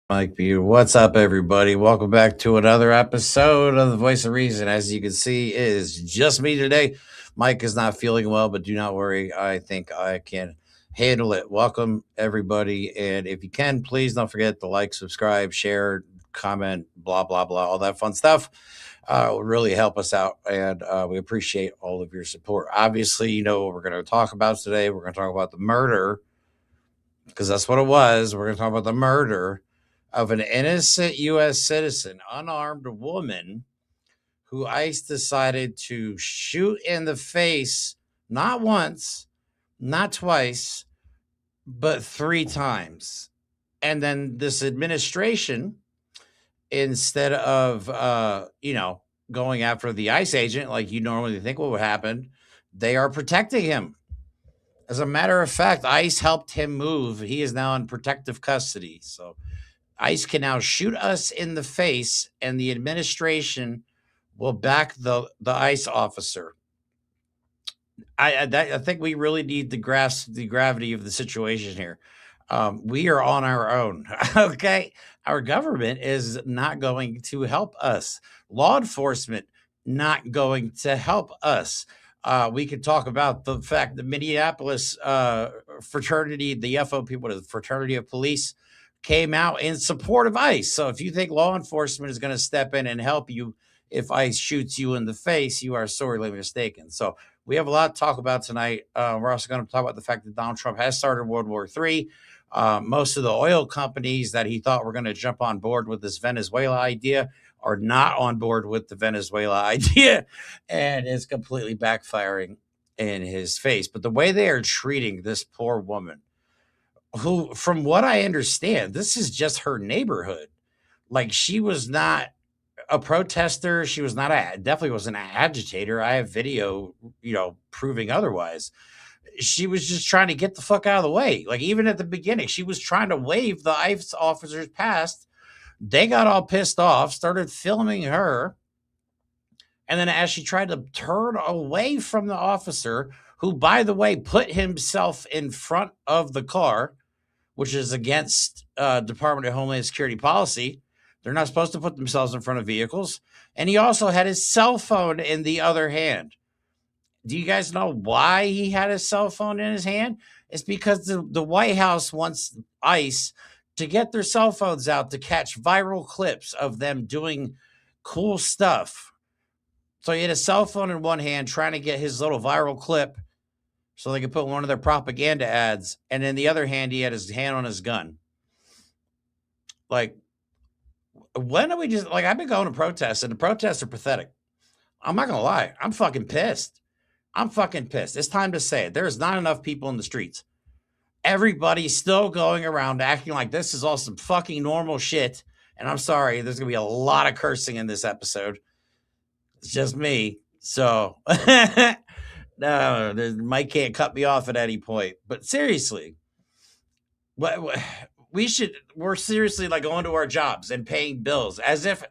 Mike B. What's up, everybody? Welcome back to another episode of The Voice of Reason. As you can see, it is just me today. Mike is not feeling well, but do not worry. I think I can handle it. Welcome, everybody. And if you can, please don't forget to like, subscribe, share, comment, blah, blah, blah, all that fun stuff. It would really help us out. And we appreciate all of your support. Obviously, you know what we're going to talk about today. We're going to talk about the murder because that's what it was. We're going to talk about the murder of an innocent U.S. citizen, unarmed woman who ICE decided to shoot in the face not once, not twice, but 3 times. And then this administration, instead of, going after the ICE agent like you normally think what would happen, they are protecting him. As a matter of fact, ICE helped him move. He is now in protective custody. So ICE can now shoot us in the face, and the administration will back the ICE officer. I think we really need to grasp the gravity of the situation here. We are on our own. Okay, our government is not going to help us. Law enforcement not going to help us. We could talk about the fact that Minneapolis fraternity, the FO people, the fraternity of police, came out in support of ICE. So if you think law enforcement is going to step in and help you if ICE shoots you in the face, you are sorely mistaken. So we have a lot to talk about tonight. We're also going to talk about the fact that Donald Trump has started World War III. Most of the oil companies that he thought were going to jump on board with this Venezuela idea are not on board with the Venezuela idea, and it's completely backfiring in his face. But the way they are treating this poor woman, who, from what I understand, this is just her neighborhood. Like, she was not a protester. She was not definitely was an agitator. I have video, proving otherwise. She was just trying to get the fuck out of the way. Like, even at the beginning, she was trying to wave the ICE officers past. They got all pissed off, started filming her. And then as she tried to turn away from the officer, who, by the way, put himself in front of the car, which is against Department of Homeland Security policy. They're not supposed to put themselves in front of vehicles. And he also had his cell phone in the other hand. Do you guys know why he had his cell phone in his hand? It's because the White House wants ICE to get their cell phones out to catch viral clips of them doing cool stuff. So he had a cell phone in one hand trying to get his little viral clip so they could put one of their propaganda ads. And in the other hand, he had his hand on his gun. Like, when are we just, like, I've been going to protests, and the protests are pathetic. I'm not going to lie. I'm fucking pissed. It's time to say it. There's not enough people in the streets. Everybody's still going around acting like this is all some fucking normal shit. And I'm sorry, there's going to be a lot of cursing in this episode. It's just me. So, no, Mike can't cut me off at any point. But seriously, we're seriously like going to our jobs and paying bills as if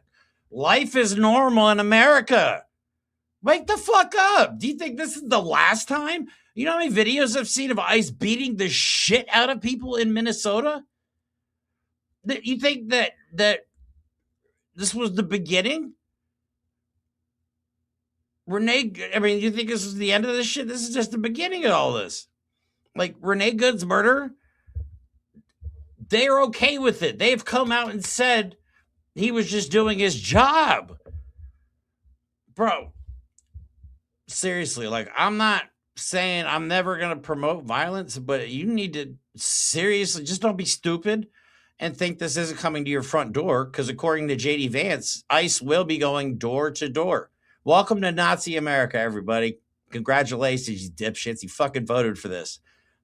life is normal in America. Wake the fuck up. Do you think this is the last time? You know how many videos I've seen of ICE beating the shit out of people in Minnesota? You think that this was the beginning? You think this is the end of this shit? This is just the beginning of all this. Like, Renee Good's murder, they're okay with it. They've come out and said he was just doing his job. Bro, seriously, like, I'm not saying I'm never going to promote violence, but you need to seriously just don't be stupid and think this isn't coming to your front door, because according to JD Vance, ICE will be going door to door. Welcome to Nazi America, everybody. Congratulations, you dipshits. You fucking voted for this.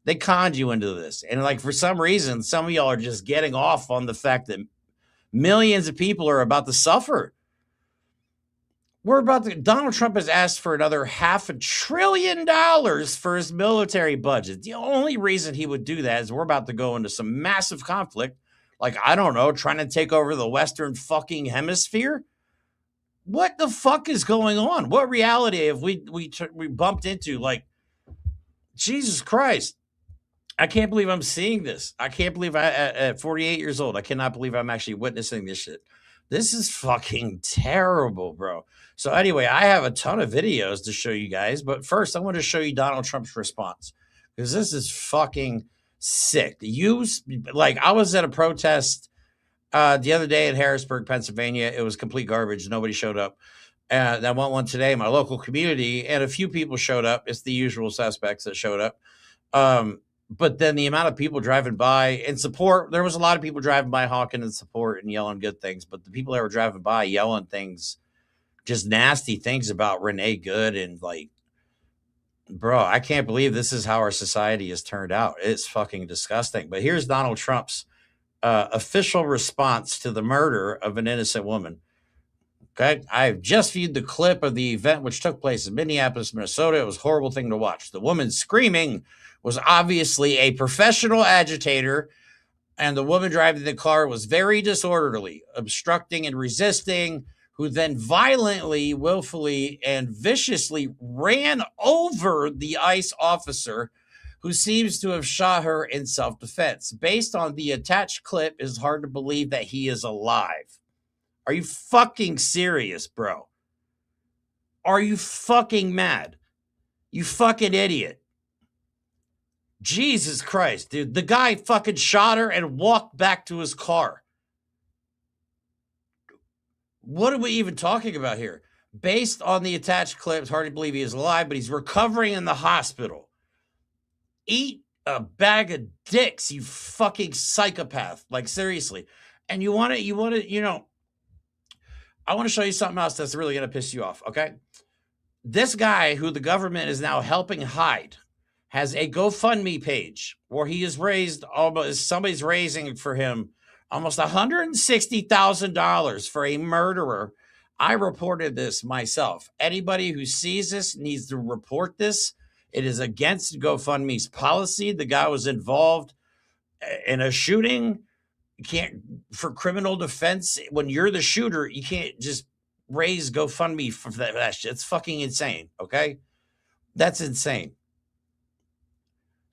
They conned you into this. And, like, for some reason, some of y'all are just getting off on the fact that millions of people are about to suffer. Donald Trump has asked for another $500 billion for his military budget. The only reason he would do that is we're about to go into some massive conflict. Like, I don't know, trying to take over the Western fucking hemisphere. What the fuck is going on? What reality have we bumped into? Like, Jesus Christ. I can't believe I'm seeing this. I can't believe at 48 years old, I cannot believe I'm actually witnessing this shit. This is fucking terrible, bro. So anyway, I have a ton of videos to show you guys, but first I want to show you Donald Trump's response because this is fucking sick. Like I was at a protest the other day in Harrisburg, Pennsylvania. It was complete garbage. Nobody showed up. I went one today in my local community, and a few people showed up. It's the usual suspects that showed up. But then the amount of people driving by in support, there was a lot of people driving by honking in support and yelling good things. But the people that were driving by yelling things, just nasty things about Renee Good and like, bro, I can't believe this is how our society has turned out. It's fucking disgusting. But here's Donald Trump's official response to the murder of an innocent woman. Okay. I've just viewed the clip of the event which took place in Minneapolis, Minnesota. It was a horrible thing to watch. The woman screaming was obviously a professional agitator, and the woman driving the car was very disorderly, obstructing and resisting, who then violently, willfully, and viciously ran over the ICE officer who seems to have shot her in self-defense. Based on the attached clip, it's hard to believe that he is alive. Are you fucking serious, bro? Are you fucking mad? You fucking idiot. Jesus Christ, dude. The guy fucking shot her and walked back to his car. What are we even talking about here? Based on the attached clip, it's hard to believe he is alive, but he's recovering in the hospital. Eat a bag of dicks, you fucking psychopath. Like, seriously. And I want to show you something else that's really going to piss you off, okay? This guy who the government is now helping hide has a GoFundMe page where he has raised somebody's raising for him almost $160,000 for a murderer. I reported this myself. Anybody who sees this needs to report this. It is against GoFundMe's policy. The guy was involved in a shooting. You can't, for criminal defense, when you're the shooter, you can't just raise GoFundMe for that shit. It's fucking insane. Okay. That's insane.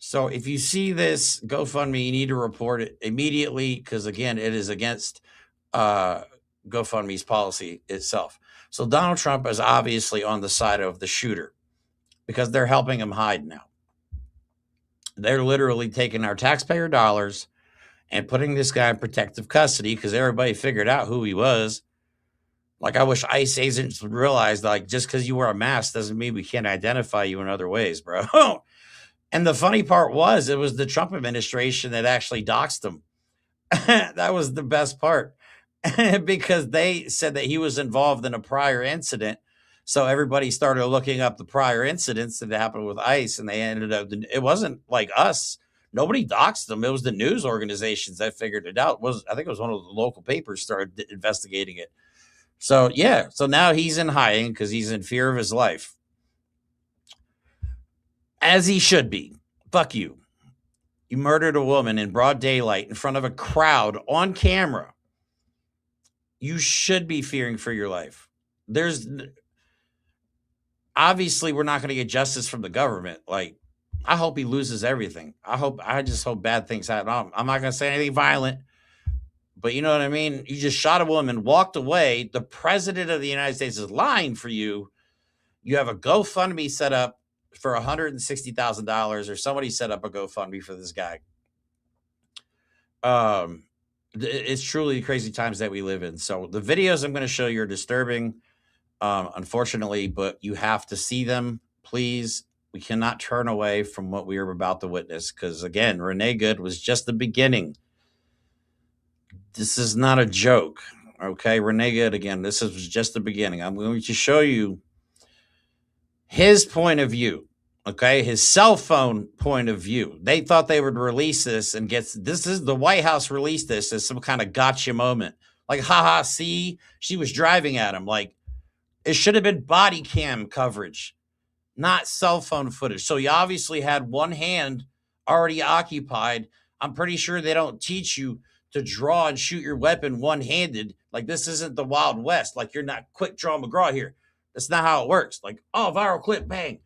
So if you see this GoFundMe, you need to report it immediately because, again, it is against GoFundMe's policy itself. So Donald Trump is obviously on the side of the shooter because they're helping him hide now. They're literally taking our taxpayer dollars and putting this guy in protective custody because everybody figured out who he was. Like, I wish ICE agents would realize, like, just because you wear a mask doesn't mean we can't identify you in other ways, bro. And the funny part was, it was the Trump administration that actually doxed him. That was the best part because they said that he was involved in a prior incident. So everybody started looking up the prior incidents that happened with ICE, and they ended up, it wasn't like us. Nobody doxed them. It was the news organizations that figured it out. I think it was one of the local papers started investigating it. So, yeah. So now he's in hiding because he's in fear of his life. As he should be. Fuck you. You murdered a woman in broad daylight in front of a crowd on camera. You should be fearing for your life. Obviously, we're not going to get justice from the government. Like, I hope he loses everything. I just hope bad things happen. I'm not going to say anything violent, but you know what I mean? You just shot a woman, walked away. The president of the United States is lying for you. You have a GoFundMe set up for $160,000, or somebody set up a GoFundMe for this guy. It's truly crazy times that we live in. So the videos I'm going to show you are disturbing, unfortunately, but you have to see them, please. We cannot turn away from what we are about to witness because, again, Renee Good was just the beginning. This is not a joke, okay? Renee Good, again, this was just the beginning. I'm going to show you his point of view, okay? His cell phone point of view. They thought they would release this and the White House released this as some kind of gotcha moment. Like, haha, see, she was driving at him. Like, it should have been body cam coverage, not cell phone footage. So you obviously had one hand already occupied. I'm pretty sure they don't teach you to draw and shoot your weapon one-handed. Like, this isn't the Wild West. Like, you're not Quick Draw McGraw here. That's not how it works. Like, oh, viral clip, bang.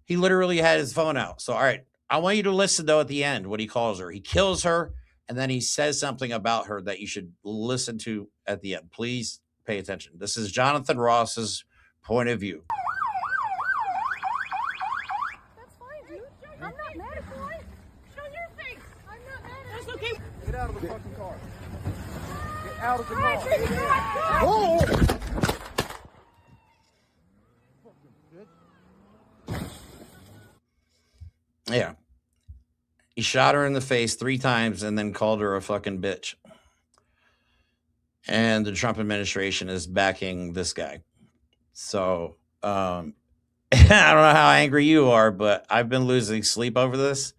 He literally had his phone out. So, all right, I want you to listen, though, at the end, what he calls her. He kills her, and then he says something about her that you should listen to at the end. Please pay attention. This is Jonathan Ross's point of view. That's fine, dude. I'm not mad at you. Show your face. I'm not mad at you. That's okay. Get out of the fucking car. Get out of the car. Oh! Yeah. He shot her in the face 3 times and then called her a fucking bitch. And the Trump administration is backing this guy. So, I don't know how angry you are, but I've been losing sleep over this.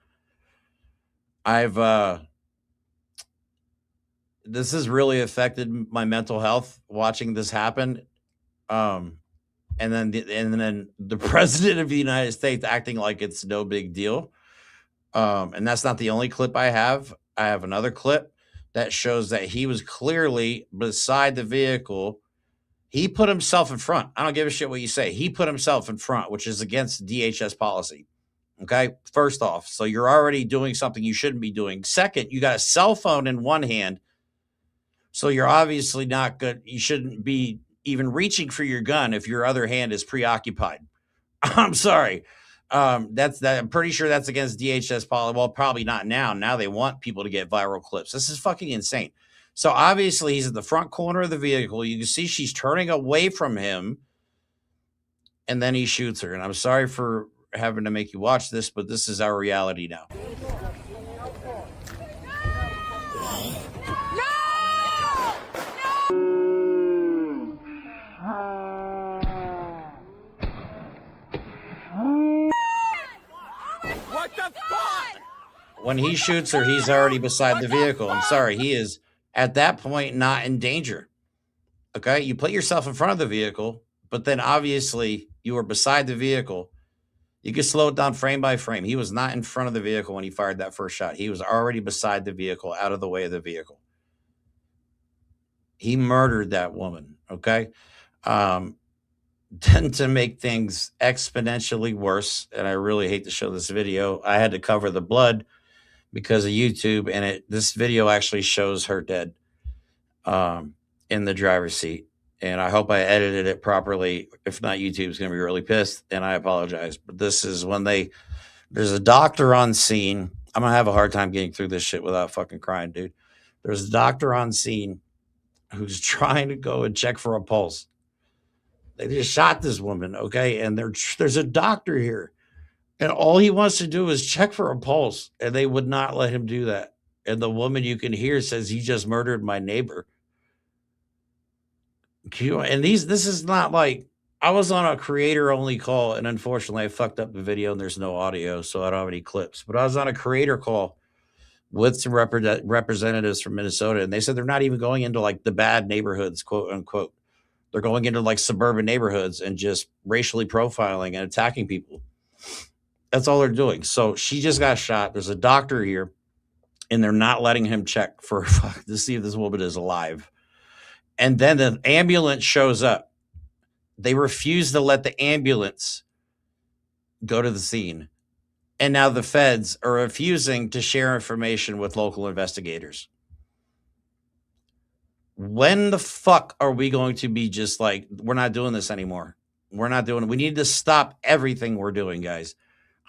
This has really affected my mental health watching this happen. And then the president of the United States acting like it's no big deal. And that's not the only clip I have. I have another clip that shows that he was clearly beside the vehicle. He put himself in front. I don't give a shit what you say. He put himself in front, which is against DHS policy. Okay, first off, so you're already doing something you shouldn't be doing. Second, you got a cell phone in one hand, so you're obviously not good. You shouldn't be even reaching for your gun if your other hand is preoccupied. I'm sorry. I'm pretty sure that's against DHS policy. Well, probably not now. Now they want people to get viral clips. This is fucking insane. So obviously he's at the front corner of the vehicle. You can see she's turning away from him, and then he shoots her. And I'm sorry for having to make you watch this, but this is our reality now. What the fuck? When he shoots her, he's already beside the vehicle. I'm sorry. He is at that point not in danger. Okay. You put yourself in front of the vehicle, but then obviously you were beside the vehicle. You can slow it down frame by frame. He was not in front of the vehicle when he fired that first shot. He was already beside the vehicle, out of the way of the vehicle. He murdered that woman. Okay. Then to make things exponentially worse, and I really hate to show this video, I had to cover the blood because of YouTube, and this video actually shows her dead in the driver's seat. And I hope I edited it properly. If not, YouTube's going to be really pissed, and I apologize. But this is when there's a doctor on scene. I'm going to have a hard time getting through this shit without fucking crying, dude. There's a doctor on scene who's trying to go and check for a pulse. They just shot this woman, okay? And there's a doctor here. And all he wants to do is check for a pulse. And they would not let him do that. And the woman you can hear says, he just murdered my neighbor. And this is not like, I was on a creator only call, and unfortunately I fucked up the video and there's no audio, so I don't have any clips. But I was on a creator call with some representatives from Minnesota, and they said they're not even going into like the bad neighborhoods, quote unquote. They're going into like suburban neighborhoods and just racially profiling and attacking people. That's all they're doing. So she just got shot. There's a doctor here, and they're not letting him check to see if this woman is alive. And then the ambulance shows up. They refuse to let the ambulance go to the scene. And now the feds are refusing to share information with local investigators. When the fuck are we going to be just like, we're not doing this anymore? We need to stop everything we're doing, guys.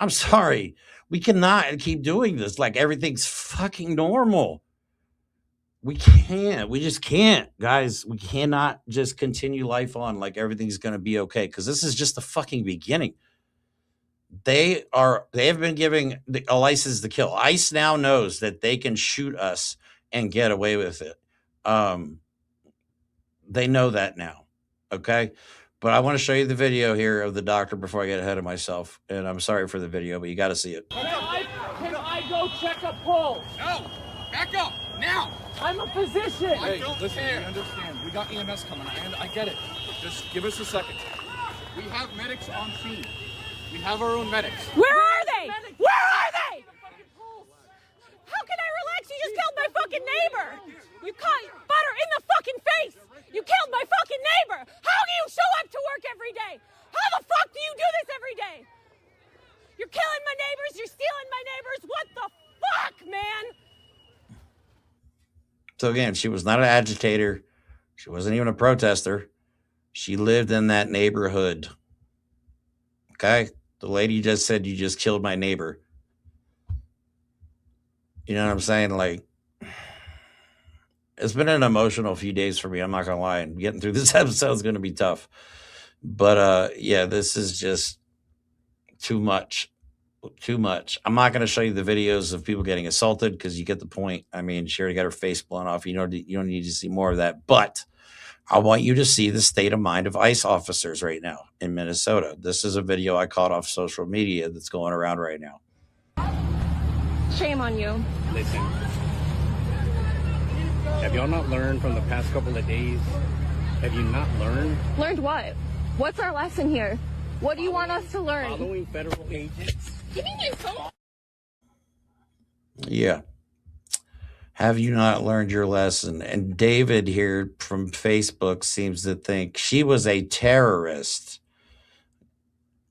I'm sorry. We cannot keep doing this like everything's fucking normal. We can't. We just can't, guys. We cannot just continue life on like everything's going to be okay, because this is just the fucking beginning. They have been giving a license to kill. ICE now knows that they can shoot us and get away with it. They know that now. Okay. But I want to show you the video here of the doctor before I get ahead of myself. And I'm sorry for the video, but you got to see it. Can I go check a pulse? No! Back up! Now! I'm a physician. I don't care. We understand. We got EMS coming. I get it. Just give us a second. We have medics on scene. We have our own medics. Where are they? Where are they? How can I relax? You just killed my fucking neighbor. You caught butter in the fucking face. You killed my fucking neighbor. How do you show up to work every day? How the fuck do you do this every day? You're killing my neighbors. You're stealing my neighbors. What the fuck, man? So again, she was not an agitator. She wasn't even a protester. She lived in that neighborhood. Okay? The lady just said, you just killed my neighbor. You know what I'm saying? Like, it's been an emotional few days for me. I'm not going to lie. And getting through this episode is going to be tough. But yeah, this is just too much. Too much. I'm not going to show you the videos of people getting assaulted because you get the point. I mean, she already got her face blown off. You don't need to see more of that. But I want you to see the state of mind of ICE officers right now in Minnesota. This is a video I caught off social media that's going around right now. Shame on you. Listen, have y'all not learned from the past couple of days? Have you not learned? Learned what? What's our lesson here? What do you want us to learn? Following federal agents. Give me my phone. Yeah. Have you not learned your lesson? And David here from Facebook seems to think she was a terrorist.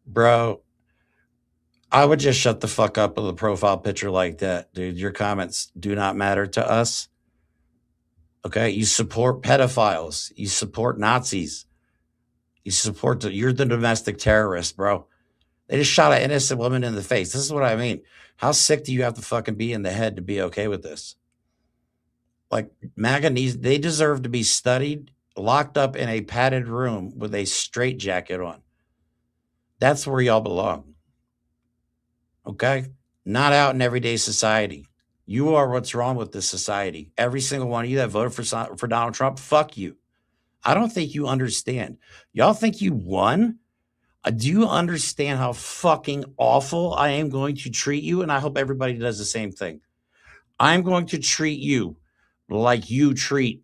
Bro, I would just shut the fuck up with a profile picture like that, dude. Your comments do not matter to us. Okay? You support pedophiles. You support Nazis. You're the domestic terrorist, bro. They just shot an innocent woman in the face. This is what I mean. How sick do you have to fucking be in the head to be okay with this? Like, MAGA they deserve to be studied, locked up in a padded room with a straitjacket on. That's where y'all belong. Okay? Not out in everyday society. You are what's wrong with this society. Every single one of you that voted for Donald Trump, fuck you. I don't think you understand. Y'all think you won? Do you understand how fucking awful I am going to treat you? And I hope everybody does the same thing. I'm going to treat you like you treat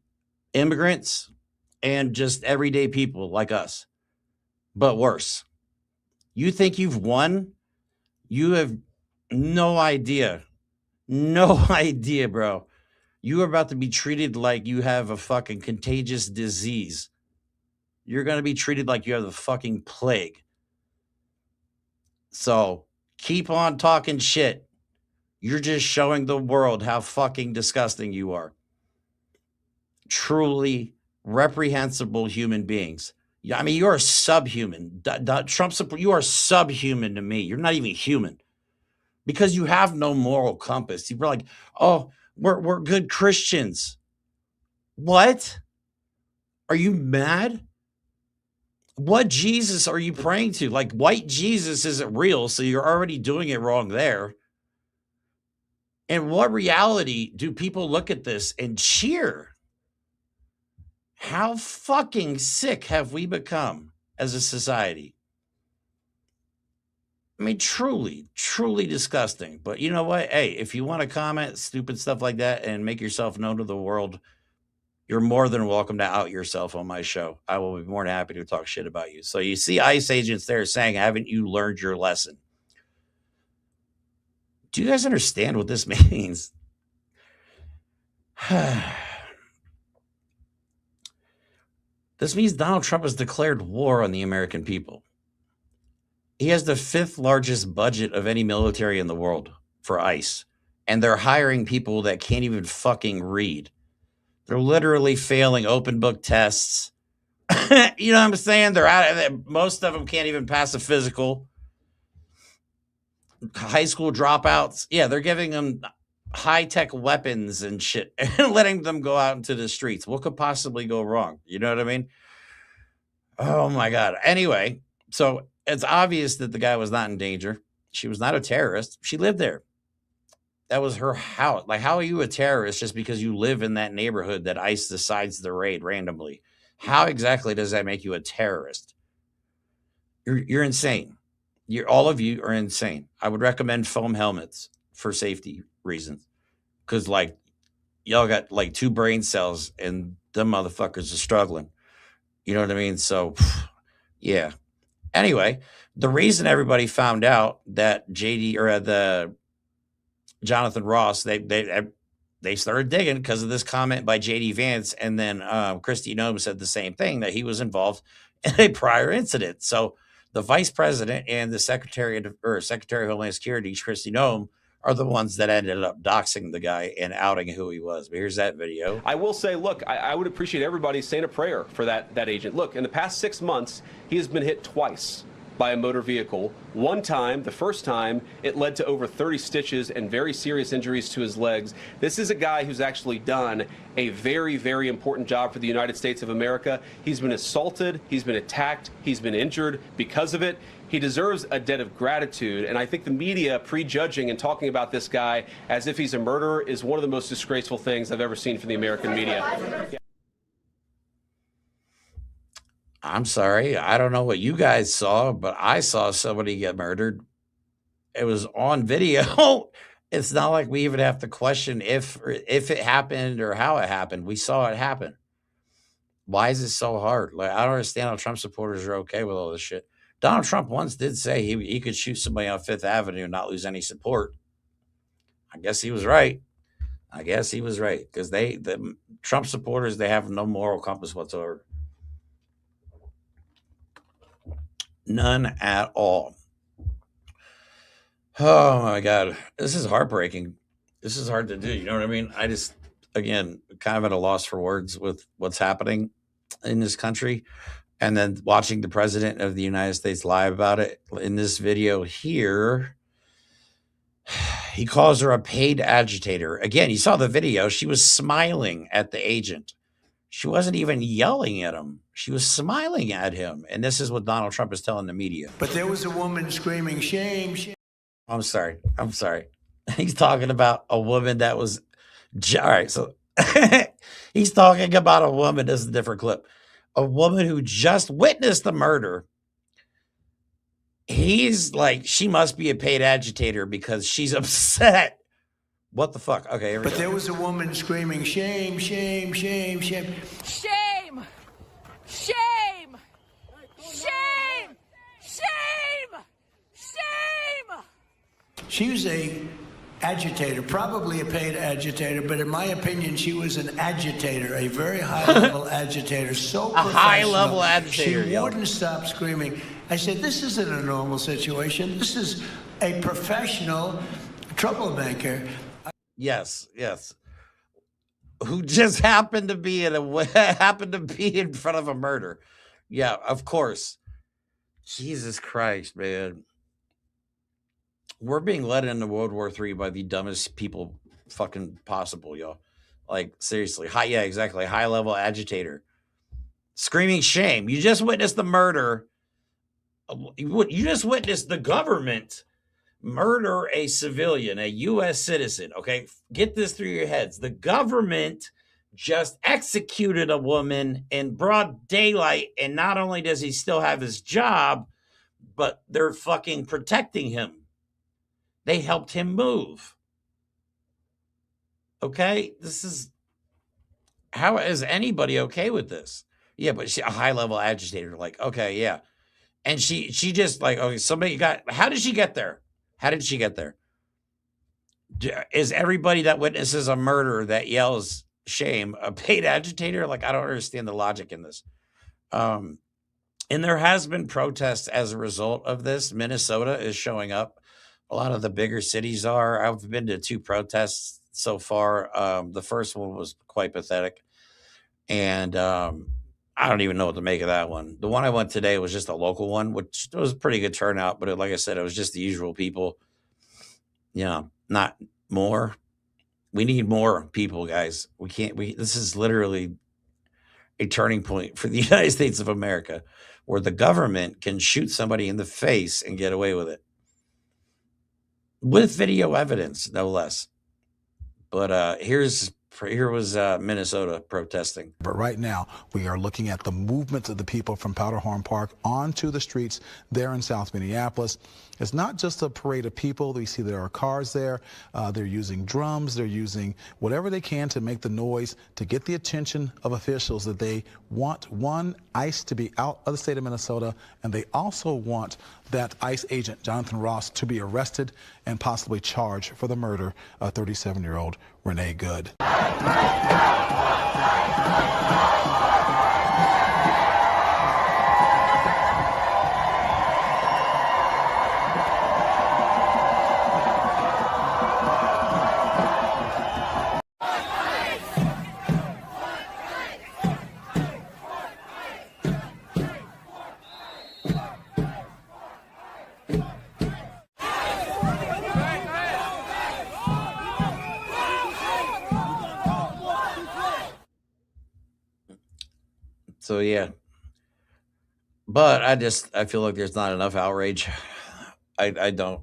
immigrants and just everyday people like us, but worse. You think you've won? You have no idea. No idea, bro. You are about to be treated like you have a fucking contagious disease. You're going to be treated like you have the fucking plague. So keep on talking shit. You're just showing the world how fucking disgusting you are. Truly reprehensible human beings. I mean, you're subhuman. You are subhuman to me. You're not even human because you have no moral compass. You're like, oh, we're good Christians. What? Are you mad? What Jesus are you praying to? Like, white Jesus isn't real, so you're already doing it wrong there. And what reality do people look at this and cheer? How fucking sick have we become as a society? I mean, truly, truly disgusting. But you know what? Hey, if you want to comment stupid stuff like that and make yourself known to the world, you're more than welcome to out yourself on my show. I will be more than happy to talk shit about you. So you see ICE agents there saying, haven't you learned your lesson? Do you guys understand what this means? This means Donald Trump has declared war on the American people. He has the 5th largest budget of any military in the world for ICE. And they're hiring people that can't even fucking read. They're literally failing open book tests. You know what I'm saying? They're out of most of them can't even pass a physical. High school dropouts. Yeah, they're giving them high-tech weapons and shit and letting them go out into the streets. What could possibly go wrong? You know what I mean? Oh my God. Anyway, so it's obvious that the guy was not in danger. She was not a terrorist. She lived there. That was her house. Like, how are you a terrorist just because you live in that neighborhood that ICE decides to raid randomly? How exactly does that make you a terrorist? You're insane. All of you are insane. I would recommend foam helmets for safety reasons. Because, like, y'all got, like, 2 brain cells and them motherfuckers are struggling. You know what I mean? So, yeah. Anyway, the reason everybody found out that JD or the Jonathan Ross, they started digging because of this comment by JD Vance, and then Christy Nome said the same thing, that he was involved in a prior incident. So The vice president and the secretary of Homeland Security, Kristi Noem, are the ones that ended up doxing the guy and outing who he was. But here's that video. I will say, look, I would appreciate everybody saying a prayer for that agent. Look, in the past 6 months, he has been hit twice by a motor vehicle. One time, the first time, it led to over 30 stitches and very serious injuries to his legs. This is a guy who's actually done a very, very important job for the United States of America. He's been assaulted, he's been attacked, he's been injured because of it. He deserves a debt of gratitude, and I think the media prejudging and talking about this guy as if he's a murderer is one of the most disgraceful things I've ever seen from the American media. I'm sorry, I don't know what you guys saw, but I saw somebody get murdered. It was on video. It's not like we even have to question if it happened or how it happened. We saw it happen. Why is it so hard? Like, I don't understand how Trump supporters are okay with all this shit. Donald Trump once did say he could shoot somebody on Fifth Avenue and not lose any support. I guess he was right. Because the Trump supporters, they have no moral compass whatsoever. None at all. Oh my God. This is heartbreaking. This is hard to do. You know what I mean? I just, again, kind of at a loss for words with what's happening in this country. And then watching the president of the United States lie about it in this video here. He calls her a paid agitator. Again, you saw the video. She was smiling at the agent. She wasn't even yelling at him. She was smiling at him. And this is what Donald Trump is telling the media. But there was a woman screaming, shame, shame. I'm sorry. He's talking about a woman that was... All right, so he's talking about a woman. This is a different clip. A woman who just witnessed the murder. He's like, she must be a paid agitator because she's upset. What the fuck? Okay, here we go. But there was a woman screaming, shame, shame, shame, shame. Shame! Shame! Shame! Shame! Shame! She was a agitator, probably a paid agitator, but in my opinion, she was an agitator, a very high-level agitator, so professional. A high-level agitator. She wouldn't stop screaming. I said, this isn't a normal situation. This is a professional troublemaker. Yes. Who just happened to be in front of a murder. Yeah, of course. Jesus Christ, man. We're being led into World War III by the dumbest people fucking possible, y'all. Like, seriously. Exactly. High-level agitator. Screaming shame. You just witnessed the murder. You just witnessed the government murder a civilian, a U.S. citizen, okay? Get this through your heads. The government just executed a woman in broad daylight, and not only does he still have his job, but they're fucking protecting him. They helped him move. Okay? This is... How is anybody okay with this? Yeah, but she a high-level agitator, like, okay, yeah. And she just like, okay, somebody got... How did she get there? Is everybody that witnesses a murder that yells shame a paid agitator? Like, I don't understand the logic in this. And there has been protests as a result of this. Minnesota is showing up. A lot of the bigger cities are. I've been to 2 protests so far. The first one was quite pathetic. And I don't even know what to make of that one. The one I went today was just a local one, which was a pretty good turnout. But like I said, it was just the usual people. Yeah, not more. We need more people, guys. This is literally a turning point for the United States of America, where the government can shoot somebody in the face and get away with it. With video evidence, no less. But here was Minnesota protesting. But right now, we are looking at the movement of the people from Powderhorn Park onto the streets there in South Minneapolis. It's not just a parade of people. We see there are cars there. They're using drums. They're using whatever they can to make the noise, to get the attention of officials that they want, one, ICE to be out of the state of Minnesota, and they also want that ICE agent, Jonathan Ross, to be arrested and possibly charged for the murder of 37-year-old Renee Good. So yeah, but I feel like there's not enough outrage. I don't.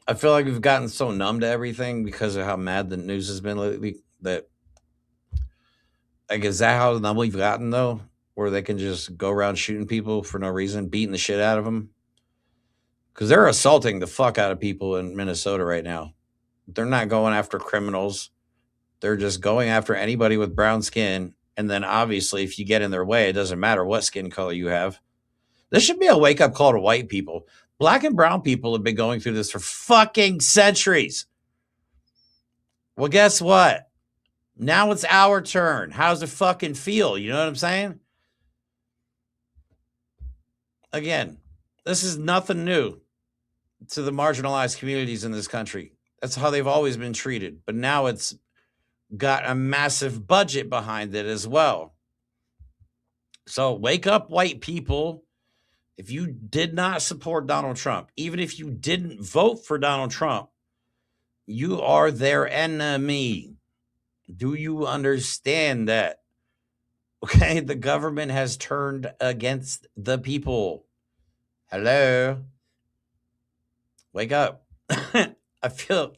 I feel like we've gotten so numb to everything because of how mad the news has been lately that, like, is that how numb we've gotten though? Where they can just go around shooting people for no reason, beating the shit out of them? Because they're assaulting the fuck out of people in Minnesota right now. They're not going after criminals. They're just going after anybody with brown skin. And then obviously, if you get in their way, it doesn't matter what skin color you have. This should be a wake up call to white people. Black and brown people have been going through this for fucking centuries. Well, guess what? Now it's our turn. How's it fucking feel? You know what I'm saying? Again, this is nothing new to the marginalized communities in this country. That's how they've always been treated. But now it's got a massive budget behind it as well. So wake up, white people. If you did not support Donald Trump, even if you didn't vote for Donald Trump, you are their enemy. Do you understand that? Okay, the government has turned against the people. Hello? Wake up. I feel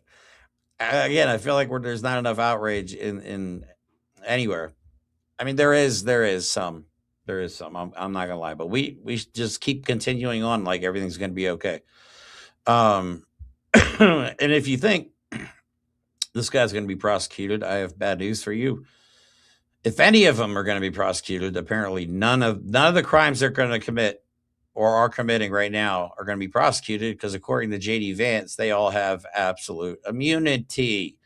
like there's not enough outrage in anywhere. I mean, there is some. There is some. I'm not gonna lie, but we just keep continuing on like everything's gonna be okay. And if you think this guy's gonna be prosecuted, I have bad news for you. If any of them are going to be prosecuted, apparently none of the crimes they're going to commit or are committing right now are going to be prosecuted because, according to JD Vance, they all have absolute immunity.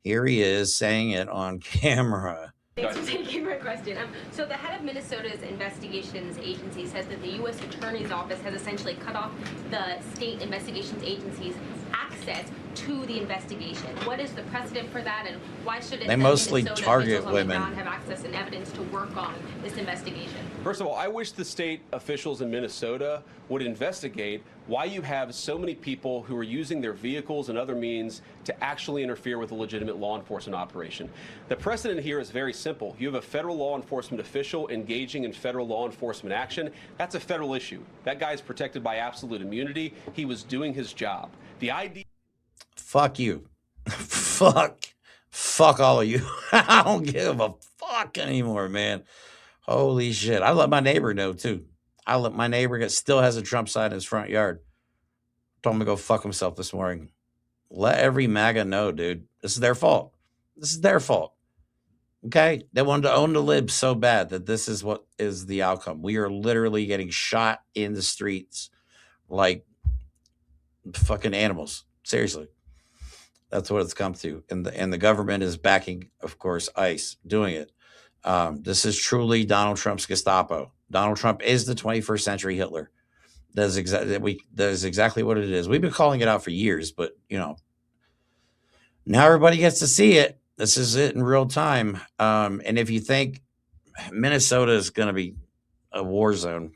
Here he is saying it on camera. Thanks for taking my question. So the head of Minnesota's investigations agency says that the U.S. Attorney's Office has essentially cut off the state investigations agency's access to the investigation. What is the precedent for that, and why should it? They mostly target women. Not have access and evidence to work on this investigation. First of all, I wish the state officials in Minnesota would investigate why you have so many people who are using their vehicles and other means to actually interfere with a legitimate law enforcement operation. The precedent here is very simple. You have a federal law enforcement official engaging in federal law enforcement action. That's a federal issue. That guy is protected by absolute immunity. He was doing his job. The idea. Fuck you. Fuck all of you. I don't give a fuck anymore, man. Holy shit. I let my neighbor know, too. My neighbor still has a Trump sign in his front yard. Told him to go fuck himself this morning. Let every MAGA know, dude. This is their fault. This is their fault. Okay? They wanted to own the libs so bad that this is what is the outcome. We are literally getting shot in the streets like fucking animals. Seriously. That's what it's come to. And the government is backing, of course, ICE doing it. This is truly Donald Trump's Gestapo. Donald Trump is the 21st century Hitler. That is exactly what it is. We've been calling it out for years, but now everybody gets to see it. This is it in real time. And if you think Minnesota is going to be a war zone,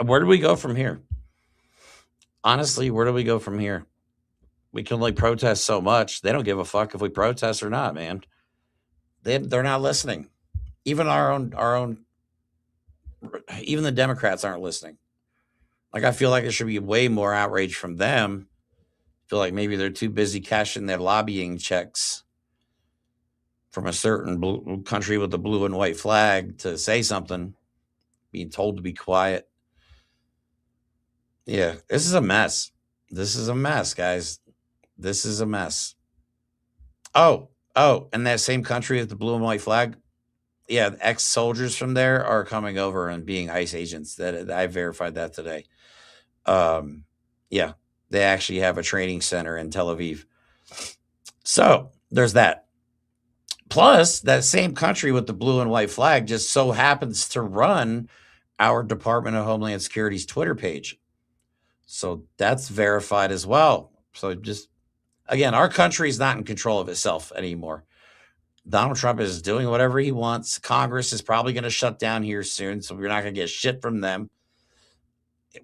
where do we go from here? Honestly, where do we go from here? We can only protest so much. They don't give a fuck if we protest or not, man. They're not listening. Even our own, even the Democrats aren't listening. Like, I feel like there should be way more outrage from them. I feel like maybe they're too busy cashing their lobbying checks from a certain country with a blue and white flag to say something, being told to be quiet. Yeah, this is a mess. This is a mess, guys. This is a mess. Oh, and that same country with the blue and white flag, yeah, ex-soldiers from there are coming over and being ICE agents. That I verified that today. Yeah, they actually have a training center in Tel Aviv. So there's that. Plus, that same country with the blue and white flag just so happens to run our Department of Homeland Security's Twitter page. So that's verified as well. So just, again, our country is not in control of itself anymore. Donald Trump is doing whatever he wants. Congress is probably going to shut down here soon, so we're not going to get shit from them.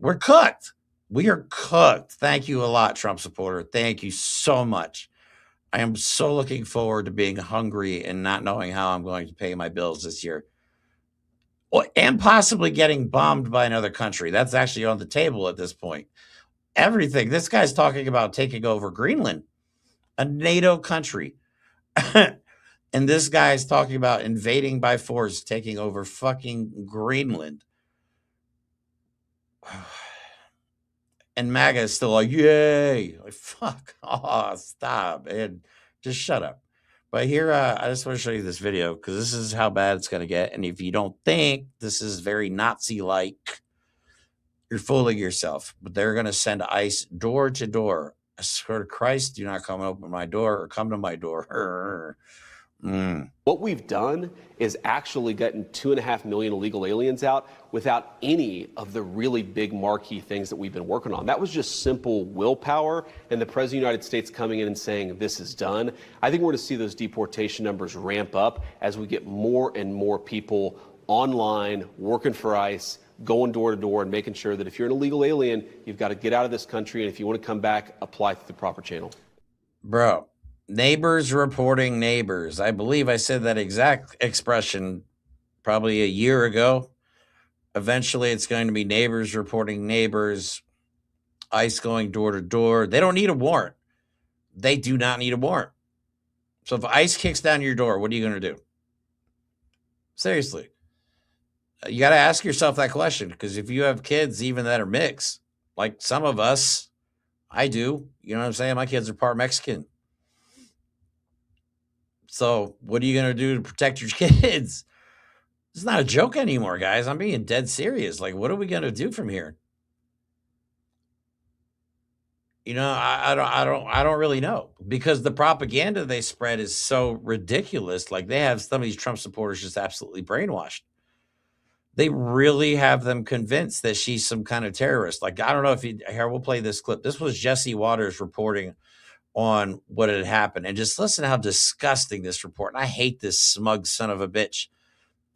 We're cooked. We are cooked. Thank you a lot, Trump supporter. Thank you so much. I am so looking forward to being hungry and not knowing how I'm going to pay my bills this year. And possibly getting bombed by another country. That's actually on the table at this point. Everything. This guy's talking about taking over Greenland, a NATO country. And this guy's talking about invading by force, taking over fucking Greenland. And MAGA is still like, yay. Like, fuck. Oh, stop. And just shut up. But here, I just want to show you this video because this is how bad it's going to get. And if you don't think this is very Nazi-like, you're fooling yourself. But they're going to send ICE door to door. I swear to Christ, do not come and open my door or come to my door. What we've done is actually gotten 2.5 million illegal aliens out without any of the really big marquee things that we've been working on. That was just simple willpower and the President of the United States coming in and saying this is done. I think we're going to see those deportation numbers ramp up as we get more and more people online, working for ICE, going door to door and making sure that if you're an illegal alien, you've got to get out of this country. And if you want to come back, apply through the proper channel. Bro. Neighbors reporting neighbors. I believe I said that exact expression probably a year ago. Eventually, it's going to be neighbors reporting neighbors, ICE going door to door. They don't need a warrant. They do not need a warrant. So if ICE kicks down your door, what are you going to do? Seriously. You got to ask yourself that question because if you have kids, even that are mixed, like some of us, I do. You know what I'm saying? My kids are part Mexican. So what are you going to do to protect your kids? It's not a joke anymore, guys. I'm being dead serious. Like, what are we going to do from here? You know, I don't really know because the propaganda they spread is so ridiculous. Like they have some of these Trump supporters just absolutely brainwashed. They really have them convinced that she's some kind of terrorist. Like, I don't know if here, we'll play this clip. This was Jesse Waters reporting on what had happened. And just listen to how disgusting this report. And I hate this smug son of a bitch.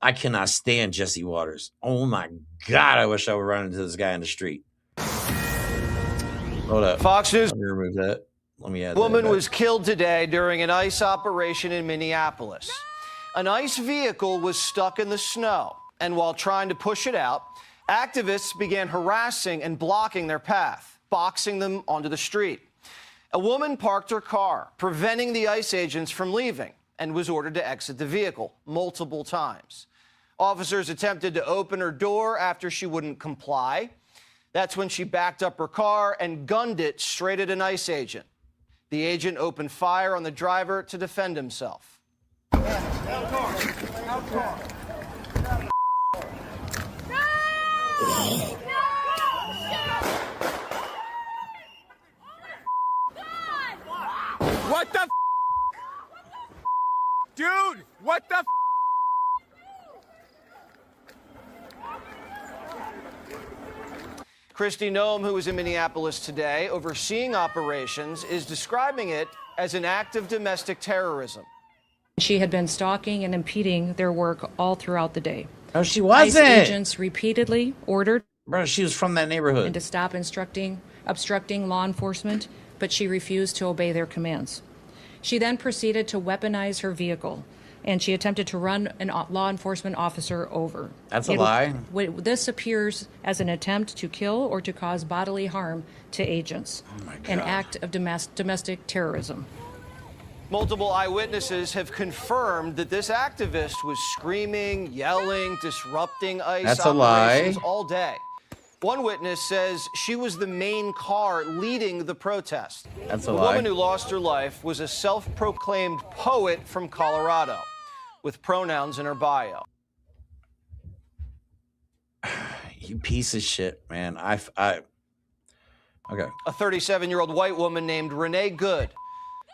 I cannot stand Jesse Waters. Oh my God, I wish I would run into this guy in the street. Hold up. Fox News. Let me remove that. Let me add A woman that was killed today during an ICE operation in Minneapolis. An ICE vehicle was stuck in the snow. And while trying to push it out, activists began harassing and blocking their path, boxing them onto the street. A woman parked her car, preventing the ICE agents from leaving, and was ordered to exit the vehicle multiple times. Officers attempted to open her door after she wouldn't comply. That's when she backed up her car and gunned it straight at an ICE agent. The agent opened fire on the driver to defend himself. What the dude, what the Kristi Noem, who was in Minneapolis today overseeing operations, is describing it as an act of domestic terrorism. She had been stalking and impeding their work all throughout the day. Oh, she wasn't. ICE agents repeatedly ordered Bro, she was from that neighborhood. and to stop obstructing law enforcement, but she refused to obey their commands. She then proceeded to weaponize her vehicle, and she attempted to run a law enforcement officer over. That's a lie. This appears as an attempt to kill or to cause bodily harm to agents. Oh my God. An act of domestic terrorism. Multiple eyewitnesses have confirmed that this activist was screaming, yelling, disrupting ICE That's a lie. operations all day. One witness says she was the main car leading the protest. That's a the lie. woman who lost her life was a self-proclaimed poet from Colorado, with pronouns in her bio. You piece of shit, man. Okay. A 37-year-old white woman named Renee Good.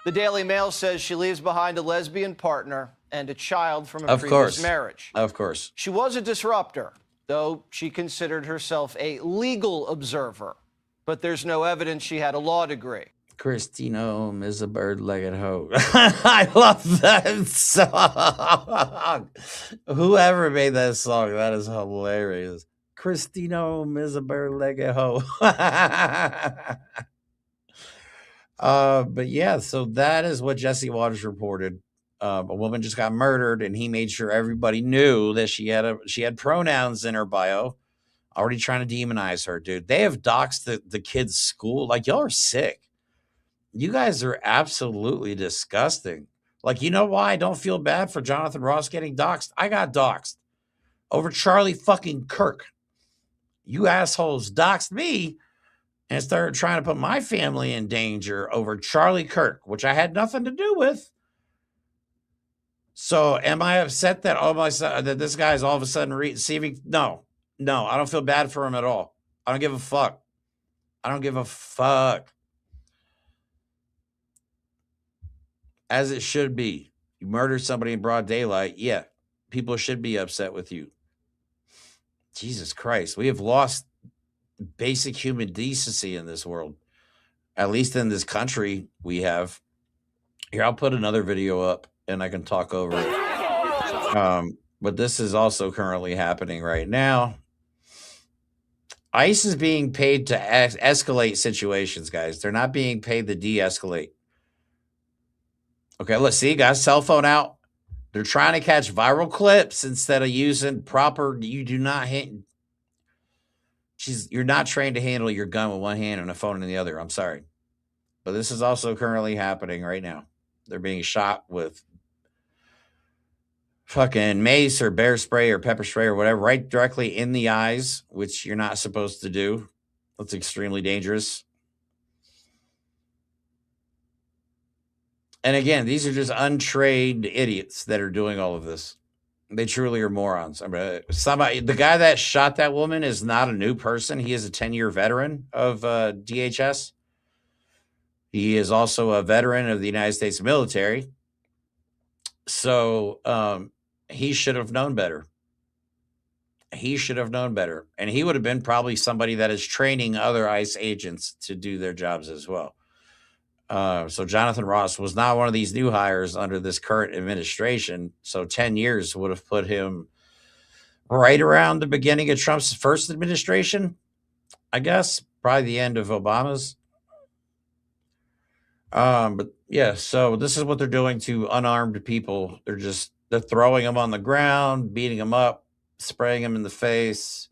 The Daily Mail says she leaves behind a lesbian partner and a child from a previous marriage. Of course. She was a disruptor, though she considered herself a legal observer. But there's no evidence she had a law degree. Kristi Noem is a bird-legged hoe. I love that song. Whoever made that song, that is hilarious. Christino Mizaberlegeho. But yeah, so that is what Jesse Waters reported. A woman just got murdered, and he made sure everybody knew that she had pronouns in her bio. Already trying to demonize her, dude. They have doxed the kid's school. Like, y'all are sick. You guys are absolutely disgusting. Like, you know why I don't feel bad for Jonathan Ross getting doxxed? I got doxxed over Charlie fucking Kirk. You assholes doxed me and started trying to put my family in danger over Charlie Kirk, which I had nothing to do with. So am I upset that that this guy's all of a sudden receiving? No, I don't feel bad for him at all. I don't give a fuck. I don't give a fuck. As it should be. You murder somebody in broad daylight. Yeah, people should be upset with you. Jesus Christ. We have lost basic human decency in this world. At least in this country, we have. Here, I'll put another video up and I can talk over it. But this is also currently happening right now. ICE is being paid to escalate situations, guys. They're not being paid to de-escalate. Okay, let's see, guys, cell phone out. They're trying to catch viral clips instead of using proper. You do not hit. You're not trained to handle your gun with one hand and a phone in the other. I'm sorry. But this is also currently happening right now. They're being shot with fucking mace or bear spray or pepper spray or whatever, right directly in the eyes, which you're not supposed to do. That's extremely dangerous. And again, these are just untrained idiots that are doing all of this. They truly are morons. I mean, the guy that shot that woman is not a new person. He is a 10-year veteran of DHS. He is also a veteran of the United States military. So he should have known better. He should have known better. And he would have been probably somebody that is training other ICE agents to do their jobs as well. So Jonathan Ross was not one of these new hires under this current administration. So 10 years would have put him right around the beginning of Trump's first administration, I guess, probably the end of Obama's. But yeah, so this is what they're doing to unarmed people. They're throwing them on the ground, beating them up, spraying them in the face,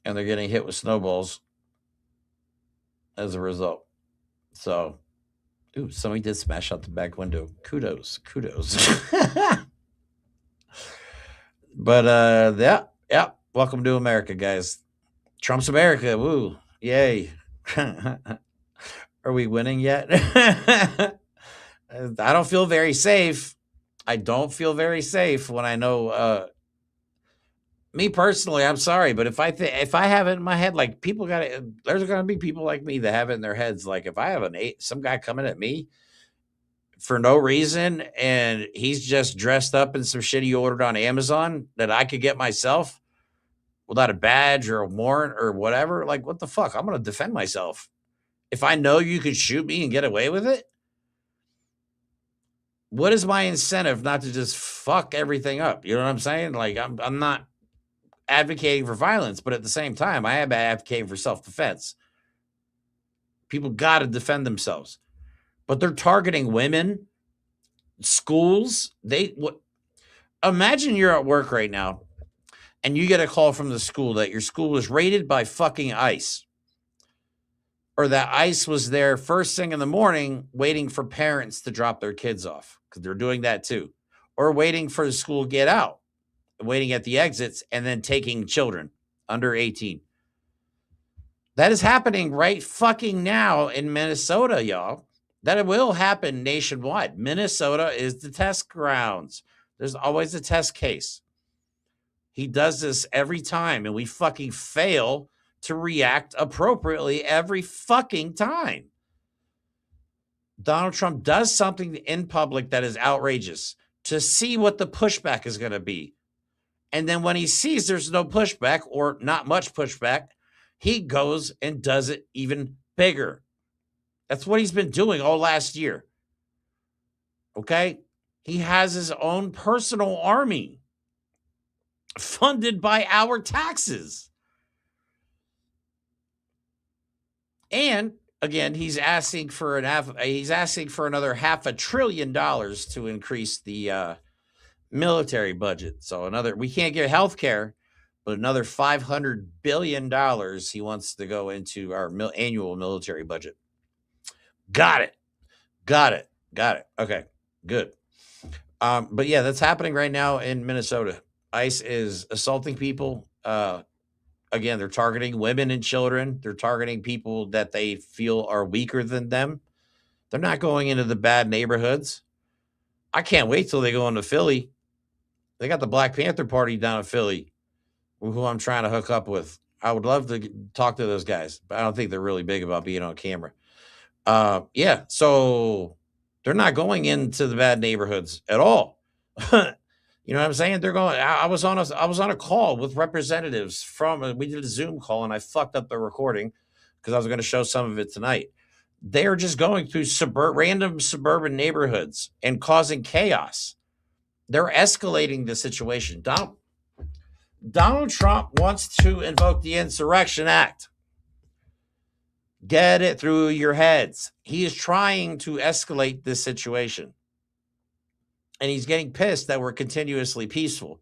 and they're getting hit with snowballs as a result. So, somebody did smash out the back window. Kudos. But yeah. Welcome to America, guys. Trump's America. Woo. Yay. Are we winning yet? I don't feel very safe. I don't feel very safe when I know me personally, I'm sorry, but if I have it in my head, like there's gonna be people like me that have it in their heads. Like if I have some guy coming at me for no reason, and he's just dressed up in some shit he ordered on Amazon that I could get myself without a badge or a warrant or whatever, like what the fuck? I'm gonna defend myself. If I know you could shoot me and get away with it, what is my incentive not to just fuck everything up? You know what I'm saying? Like I'm not advocating for violence, but at the same time, I am advocating for self-defense. People got to defend themselves, but they're targeting women, schools. Imagine you're at work right now and you get a call from the school that your school was raided by fucking ICE, or that ICE was there first thing in the morning waiting for parents to drop their kids off, because they're doing that too, or waiting for the school to get out, waiting at the exits, and then taking children under 18. That is happening right fucking now in Minnesota, y'all. That will happen nationwide. Minnesota is the test grounds. There's always a test case. He does this every time, and we fucking fail to react appropriately every fucking time. Donald Trump does something in public that is outrageous to see what the pushback is going to be. And then when he sees there's no pushback or not much pushback, he goes and does it even bigger. That's what he's been doing all last year. Okay? He has his own personal army. funded by our taxes. And again, he's asking for another $500 billion to increase the military budget. So we can't get health care, but another $500 billion he wants to go into our annual military budget. Got it. Okay, good. But yeah, that's happening right now in Minnesota. ICE is assaulting people. Again, they're targeting women and children. They're targeting people that they feel are weaker than them. They're not going into the bad neighborhoods. I can't wait till they go into Philly. They got the Black Panther Party down in Philly, who I'm trying to hook up with. I would love to talk to those guys, but I don't think they're really big about being on camera. Yeah, so they're not going into the bad neighborhoods at all. You know what I'm saying? They're going. I was on a call with representatives from. We did a Zoom call, and I fucked up the recording because I was going to show some of it tonight. They are just going through random suburban neighborhoods and causing chaos. They're escalating the situation. Donald Trump wants to invoke the Insurrection Act. Get it through your heads. He is trying to escalate this situation. And he's getting pissed that we're continuously peaceful,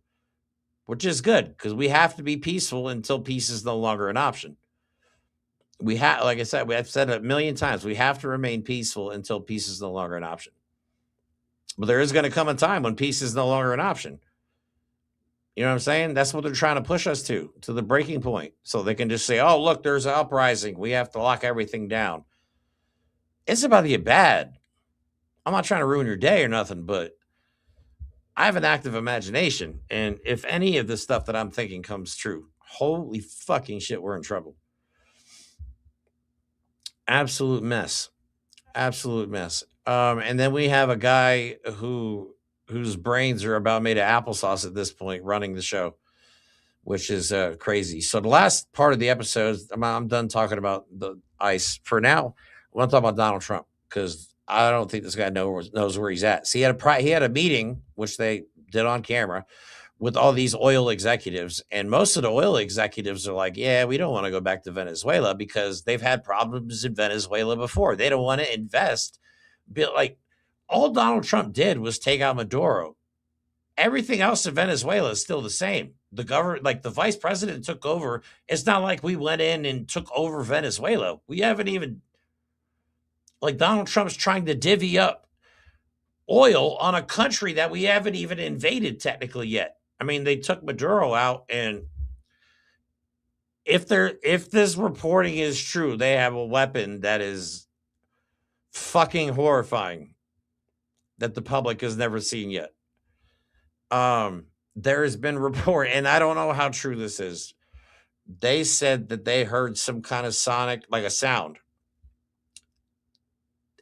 which is good because we have to be peaceful until peace is no longer an option. Like I said, I've said it a million times, we have to remain peaceful until peace is no longer an option. But there is going to come a time when peace is no longer an option. You know what I'm saying? That's what they're trying to push us to the breaking point. So they can just say, oh, look, there's an uprising. We have to lock everything down. It's about to get bad. I'm not trying to ruin your day or nothing, but I have an active imagination. And if any of the stuff that I'm thinking comes true, holy fucking shit, we're in trouble. Absolute mess. And then we have a guy whose brains are about made of applesauce at this point running the show, which is crazy. So the last part of the episode, I'm done talking about the ICE. For now, I want to talk about Donald Trump because I don't think this guy knows where he's at. So he had a meeting, which they did on camera, with all these oil executives. And most of the oil executives are like, yeah, we don't want to go back to Venezuela because they've had problems in Venezuela before. They don't want to invest. Like, all Donald Trump did was take out Maduro. Everything else in Venezuela is still the same. The government, like the vice president took over. It's not like we went in and took over Venezuela. We haven't even, like, Donald Trump's trying to divvy up oil on a country that we haven't even invaded technically yet. I mean, they took Maduro out, and if this reporting is true, they have a weapon that is fucking horrifying that the public has never seen yet. There has been report, and I don't know how true this is. They said that they heard some kind of sonic, like a sound,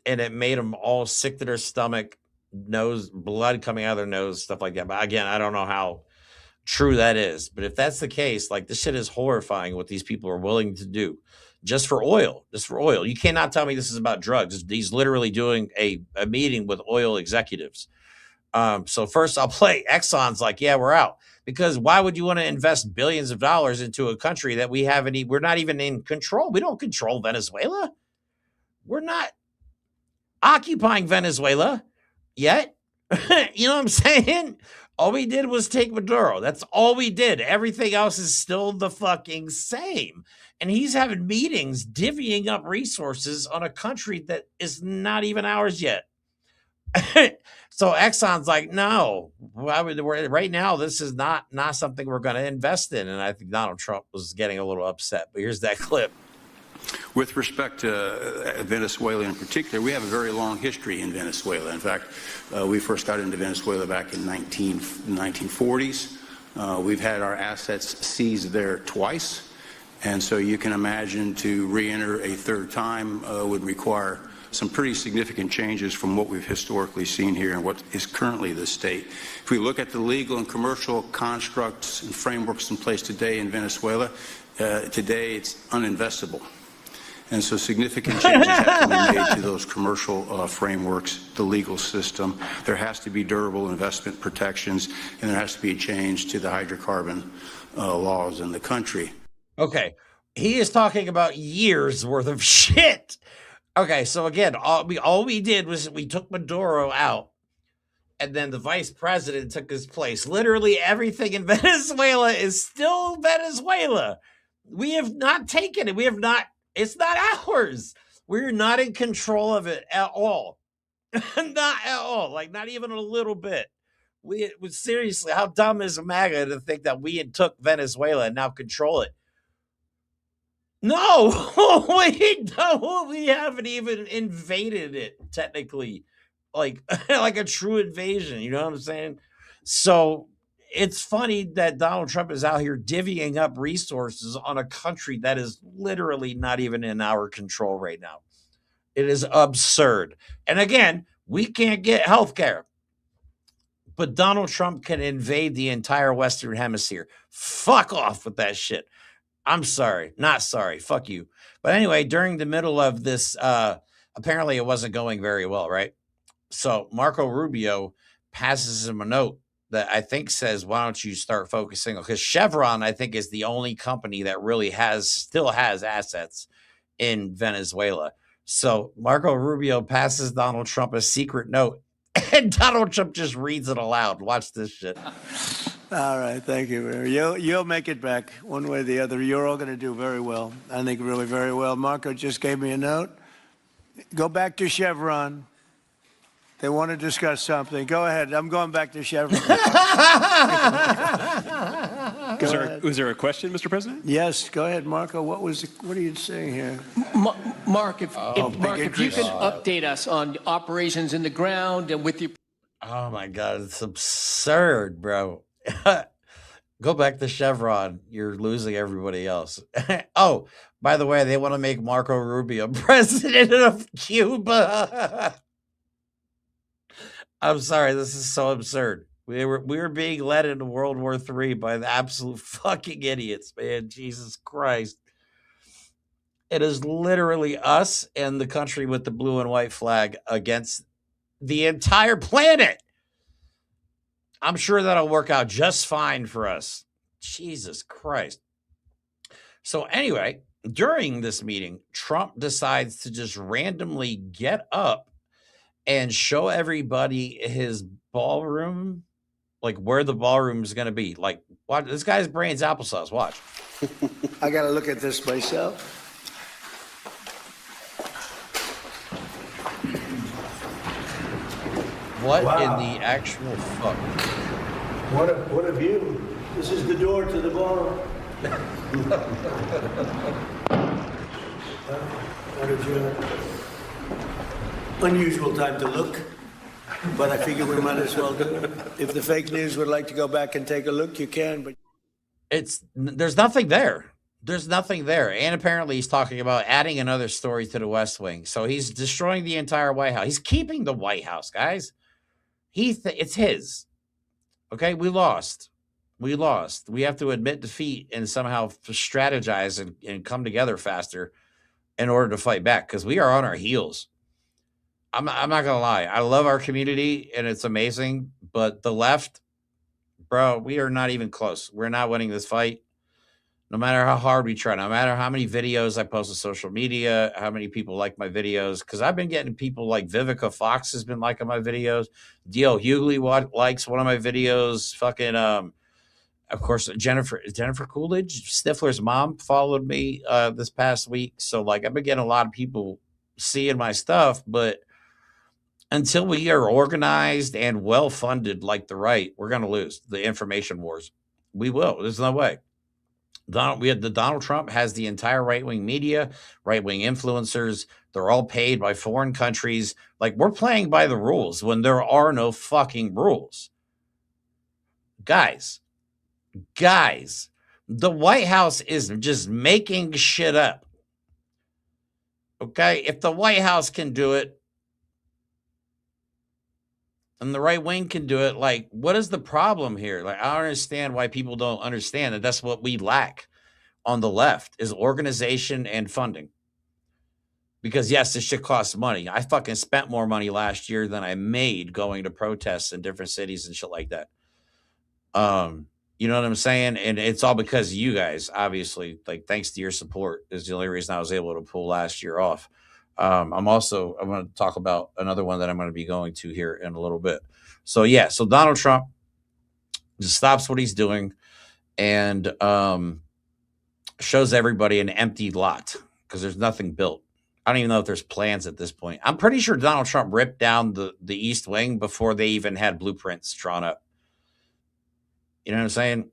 and it made them all sick to their stomach, nose, blood coming out of their nose, stuff like that. But again, I don't know how true that is. But if that's the case, like, this shit is horrifying what these people are willing to do just for oil. You cannot tell me this is about drugs. He's literally doing a meeting with oil executives. So first I'll play Exxon's like, yeah, we're out. Because why would you want to invest billions of dollars into a country that we're not even in control? We don't control Venezuela. We're not occupying Venezuela yet. You know what I'm saying? All we did was take Maduro. That's all we did. Everything else is still the fucking same. And he's having meetings, divvying up resources on a country that is not even ours yet. So Exxon's like, no, right now, this is not something we're going to invest in. And I think Donald Trump was getting a little upset. But here's that clip. With respect to Venezuela in particular, we have a very long history in Venezuela. In fact, we first got into Venezuela back in 1940s. We've had our assets seized there twice. And so you can imagine to re-enter a third time would require some pretty significant changes from what we've historically seen here and what is currently the state. If we look at the legal and commercial constructs and frameworks in place today in Venezuela, today it's uninvestable. And so significant changes have to be made to those commercial frameworks, the legal system. There has to be durable investment protections, and there has to be a change to the hydrocarbon laws in the country. Okay. He is talking about years worth of shit. Okay, so again, all we did was we took Maduro out, and then the vice president took his place. Literally everything in Venezuela is still Venezuela. We have not taken it. We have not, it's not ours. We're not in control of it at all. Not at all. Like, not even a little bit. We seriously, how dumb is MAGA to think that we had took Venezuela and now control it? No, we don't. We haven't even invaded it technically, like like a true invasion. You know what I'm saying? So it's funny that Donald Trump is out here divvying up resources on a country that is literally not even in our control right now. It is absurd. And again, we can't get health care, but Donald Trump can invade the entire Western Hemisphere. Fuck off with that shit. I'm sorry, not sorry. Fuck you. But anyway, during the middle of this, apparently it wasn't going very well, right? So Marco Rubio passes him a note that I think says, why don't you start focusing? Because Chevron, I think, is the only company that really still has assets in Venezuela. So Marco Rubio passes Donald Trump a secret note, and Donald Trump just reads it aloud. Watch this shit. All right, thank you. You'll make it back one way or the other. You're all going to do very well. I think really very well. Marco just gave me a note. Go back to Chevron. They want to discuss something. Go ahead. I'm going back to Chevron. Was there a question, Mr. President? Yes, go ahead, Marco. What are you saying here? Mark, if you can update us on operations in the ground and with your... Oh my God, it's absurd, bro. Go back to Chevron. You're losing everybody else. Oh, by the way, they want to make Marco Rubio president of Cuba. I'm sorry, this is so absurd. We were being led into World War III by the absolute fucking idiots, man. Jesus Christ. It is literally us and the country with the blue and white flag against the entire planet. I'm sure that'll work out just fine for us. Jesus Christ. So anyway, during this meeting, Trump decides to just randomly get up and show everybody his ballroom, like where the ballroom is going to be. Like, watch, this guy's brain's applesauce. Watch. I got to look at this myself. What in the actual fuck? What a view. This is the door to the ballroom. What did you... Unusual time to look, but I figure we might as well do it. If the fake news would like to go back and take a look, you can, but... There's nothing there. There's nothing there. And apparently he's talking about adding another story to the West Wing. So he's destroying the entire White House. He's keeping the White House, guys. It's his. Okay, we lost. We lost. We have to admit defeat and somehow strategize and come together faster in order to fight back, because we are on our heels. I'm not going to lie. I love our community, and it's amazing. But the left, bro, we are not even close. We're not winning this fight. No matter how hard we try, no matter how many videos I post on social media, how many people like my videos, because I've been getting people like Vivica Fox has been liking my videos. D.L. Hughley likes one of my videos. Fucking, of course, Jennifer Coolidge, Stifler's mom, followed me this past week. So, like, I've been getting a lot of people seeing my stuff, but until we are organized and well-funded like the right, we're going to lose the information wars. We will. There's no way. Donald Trump has the entire right-wing media, right-wing influencers. They're all paid by foreign countries. Like, we're playing by the rules when there are no fucking rules. Guys, the White House is just making shit up. Okay? If the White House can do it, and the right wing can do it, like, what is the problem here? Like, I don't understand why people don't understand that that's what we lack on the left, is organization and funding. Because yes, this shit costs money. I fucking spent more money last year than I made going to protests in different cities and shit like that. You know what I'm saying? And it's all because of you guys, obviously. Like, thanks to your support is the only reason I was able to pull last year off. I'm going to talk about another one that I'm going to be going to here in a little bit. So yeah, so Donald Trump just stops what he's doing and shows everybody an empty lot because there's nothing built. I don't even know if there's plans at this point. I'm pretty sure Donald Trump ripped down the East Wing before they even had blueprints drawn up. You know what I'm saying?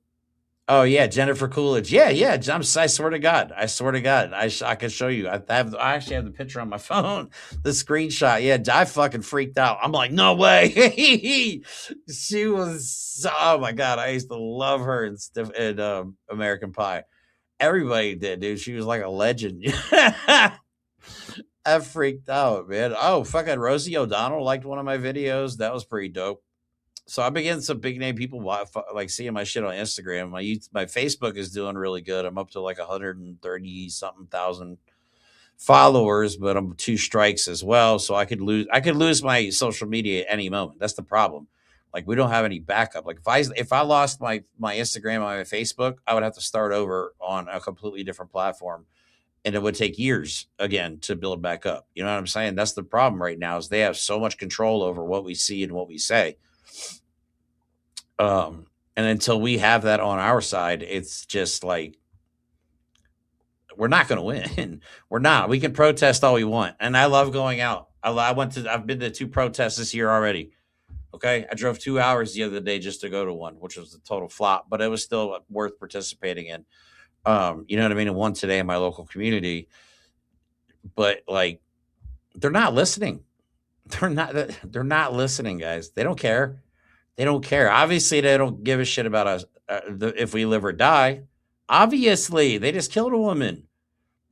Oh yeah, Jennifer Coolidge. Yeah, yeah. I swear to God. I swear to God. I can show you. I actually have the picture on my phone, the screenshot. Yeah, I fucking freaked out. I'm like, no way. She was. Oh my God, I used to love her in American Pie. Everybody did, dude. She was like a legend. I freaked out, man. Oh, fucking Rosie O'Donnell liked one of my videos. That was pretty dope. So I've been getting some big name people like seeing my shit on Instagram. My Facebook is doing really good. I'm up to like 130 something thousand followers, but I'm 2 strikes as well. So I could lose my social media at any moment. That's the problem. Like, we don't have any backup. Like, if I lost my Instagram and my Facebook, I would have to start over on a completely different platform. And it would take years again to build back up. You know what I'm saying? That's the problem right now, is they have so much control over what we see and what we say. And until we have that on our side, it's just like, we're not going to win. We're not. We can protest all we want. And I love going out. I've been to 2 protests this year already. Okay. I drove 2 hours the other day just to go to one, which was a total flop, but it was still worth participating in. You know what I mean? And one today in my local community, but like, they're not listening. They're not listening, guys. They don't care. They don't care. Obviously, they don't give a shit about us if we live or die. Obviously, they just killed a woman.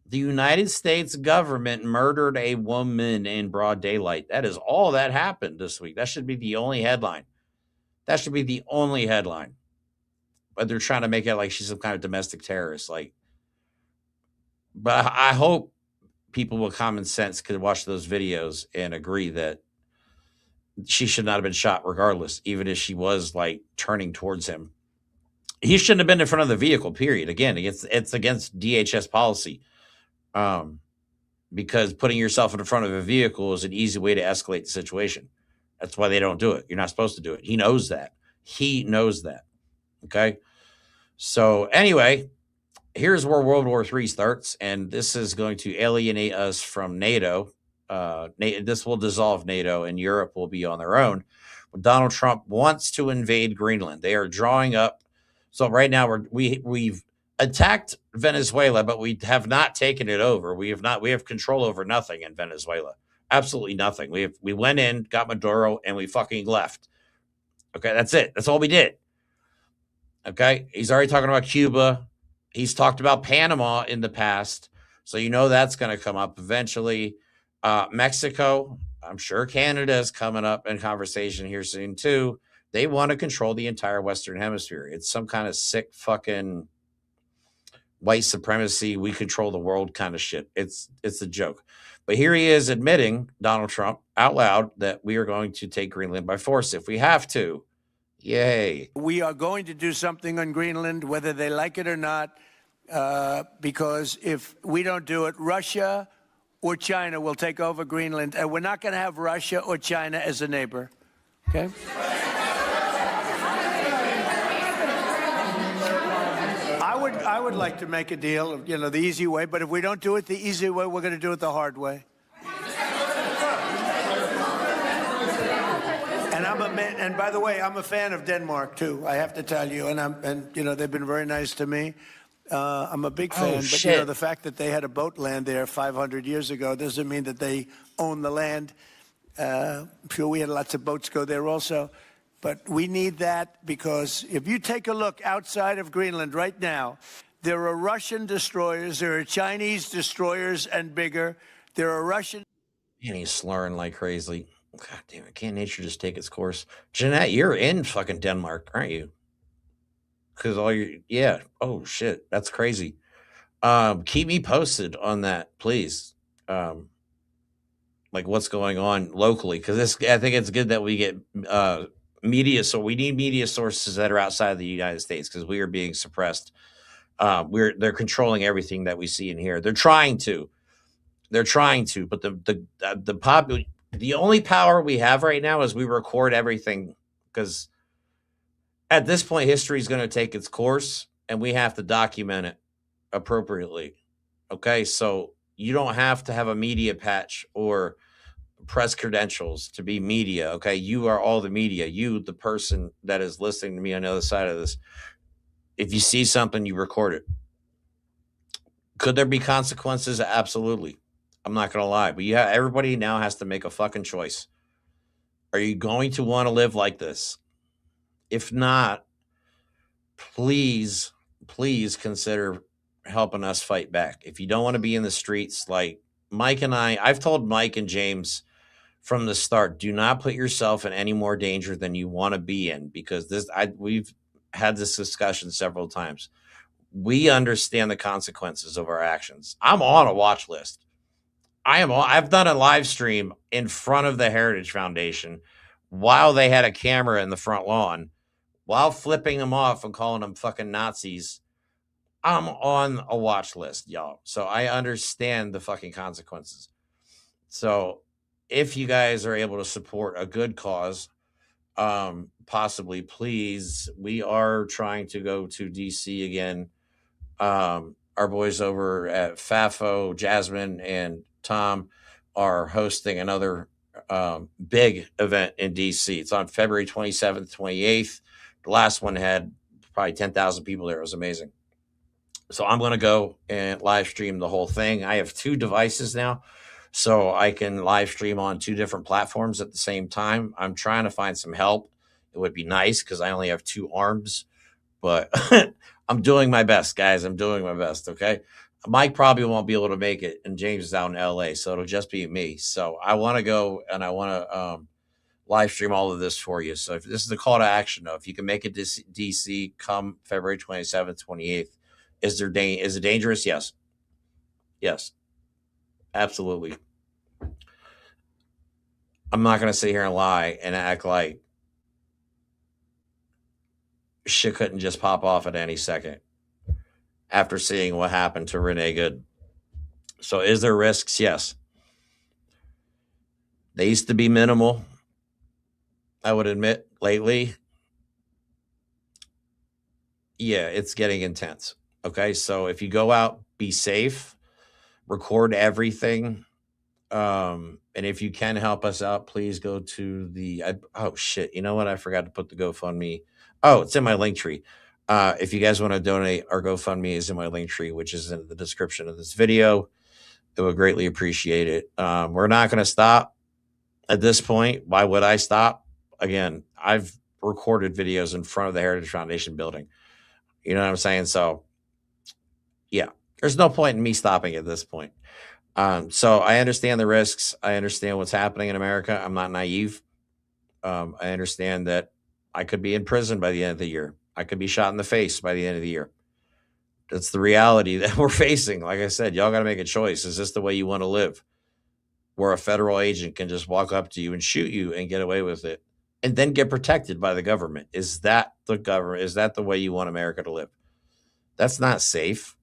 The United States government murdered a woman in broad daylight. That is all that happened this week. That should be the only headline. That should be the only headline. But they're trying to make it like she's some kind of domestic terrorist. Like, but I hope people with common sense could watch those videos and agree that she should not have been shot regardless, even if she was like turning towards him. He shouldn't have been in front of the vehicle, period. Again, it's against DHS policy. Because putting yourself in front of a vehicle is an easy way to escalate the situation. That's why they don't do it. You're not supposed to do it. He knows that. He knows that. Okay. So anyway, here's where World War III starts, and this is going to alienate us from NATO. This will dissolve NATO, and Europe will be on their own. Donald Trump wants to invade Greenland. They are drawing up. So right now we've attacked Venezuela, but we have not taken it over. We have control over nothing in Venezuela. Absolutely nothing. We went in, got Maduro, and we fucking left. Okay, that's it. That's all we did. Okay, he's already talking about Cuba. He's talked about Panama in the past. So you know that's going to come up eventually. Mexico, I'm sure Canada is coming up in conversation here soon too. They want to control the entire Western Hemisphere. It's some kind of sick fucking white supremacy, we control the world kind of shit. It's a joke. But here he is admitting, Donald Trump, out loud, that we are going to take Greenland by force if we have to. Yay. We are going to do something on Greenland, whether they like it or not, because if we don't do it, Russia or China will take over Greenland, and we're not going to have Russia or China as a neighbor. Okay? I would like to make a deal, the easy way, but if we don't do it the easy way, we're going to do it the hard way. And by the way, I'm a fan of Denmark too. I have to tell you, and they've been very nice to me. I'm a big fan, but the fact that they had a boat land there 500 years ago doesn't mean that they own the land. I'm sure we had lots of boats go there also, but we need that because if you take a look outside of Greenland right now, there are Russian destroyers, there are Chinese destroyers and bigger. There are Russian. And he's slurring like crazy. God damn it! Can't nature just take its course? Jeanette, you're in fucking Denmark, aren't you? Because oh shit, that's crazy. Keep me posted on that, please. like what's going on locally, because I think it's good that we get media. So we need media sources that are outside of the United States, because we are being suppressed. They're controlling everything that we see and hear. They're trying to, but the only power we have right now is we record everything, because at this point history is going to take its course and we have to document it appropriately. Okay, so you don't have to have a media patch or press credentials to be media. Okay, you are all the media. You, the person that is listening to me on the other side of this, if you see something, you record it. Could there be consequences? Absolutely. I'm not gonna lie, but everybody now has to make a fucking choice. Are you going to want to live like this? If not, please, please consider helping us fight back. If you don't want to be in the streets, like Mike and I've told Mike and James from the start, do not put yourself in any more danger than you want to be in, because we've had this discussion several times. We understand the consequences of our actions. I'm on a watch list. I've done a live stream in front of the Heritage Foundation while they had a camera in the front lawn, while flipping them off and calling them fucking Nazis. I'm on a watch list, y'all. So I understand the fucking consequences. So if you guys are able to support a good cause, possibly, please, we are trying to go to DC again. Our boys over at FAFO, Jasmine and Tom, are hosting another big event in DC. It's on February 27th, 28th. The last one had probably 10,000 people there. It was amazing. So I'm going to go and live stream the whole thing. I have 2 devices now, so I can live stream on 2 different platforms at the same time. I'm trying to find some help. It would be nice because I only have 2 arms, but I'm doing my best, guys. I'm doing my best. Okay. Mike probably won't be able to make it, and James is out in LA, so it'll just be me. So I want to go and I want to live stream all of this for you. So if this is the call to action, though, if you can make it to DC, come February 27th, 28th. Is it dangerous? Yes. Yes. Absolutely. I'm not going to sit here and lie and act like shit couldn't just pop off at any second after seeing what happened to Renee Good. So is there risks? Yes. They used to be minimal, I would admit. Lately, yeah, it's getting intense. Okay, so if you go out, be safe, record everything. And if you can help us out, please go to oh shit, you know what? I forgot to put the GoFundMe. Oh, it's in my link tree. If you guys want to donate, our GoFundMe is in my link tree, which is in the description of this video. It would greatly appreciate it. We're not going to stop at this point. Why would I stop? Again, I've recorded videos in front of the Heritage Foundation building. You know what I'm saying? So yeah, there's no point in me stopping at this point. So I understand the risks. I understand what's happening in America. I'm not naive. I understand that I could be in prison by the end of the year. I could be shot in the face by the end of the year. That's the reality that we're facing. Like I said, y'all got to make a choice. Is this the way you want to live? Where a federal agent can just walk up to you and shoot you and get away with it and then get protected by the government. Is that the government? Is that the way you want America to live? That's not safe.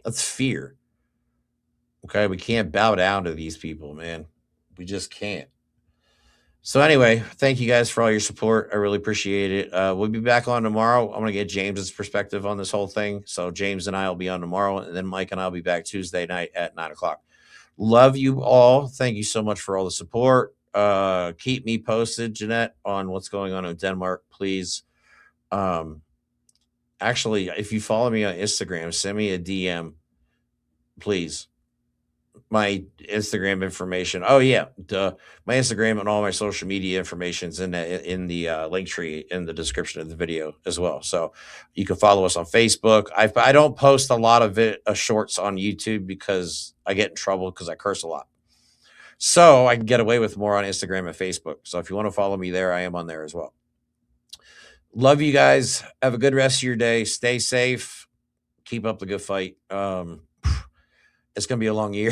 That's fear. Okay, we can't bow down to these people, man. We just can't. So anyway, thank you guys for all your support. I really appreciate it. We'll be back on tomorrow. I'm going to get James's perspective on this whole thing. So James and I will be on tomorrow, and then Mike and I will be back Tuesday night at 9:00. Love you all. Thank you so much for all the support. Keep me posted, Jeanette, on what's going on in Denmark, please. Actually, if you follow me on Instagram, send me a DM, please. My Instagram information. Oh yeah, my Instagram and all my social media information is in the link tree in the description of the video as well. So you can follow us on Facebook. I don't post a lot of shorts on YouTube because I get in trouble because I curse a lot. So I can get away with more on Instagram and Facebook. So if you want to follow me there, I am on there as well. Love you guys. Have a good rest of your day. Stay safe. Keep up the good fight. It's going to be a long year.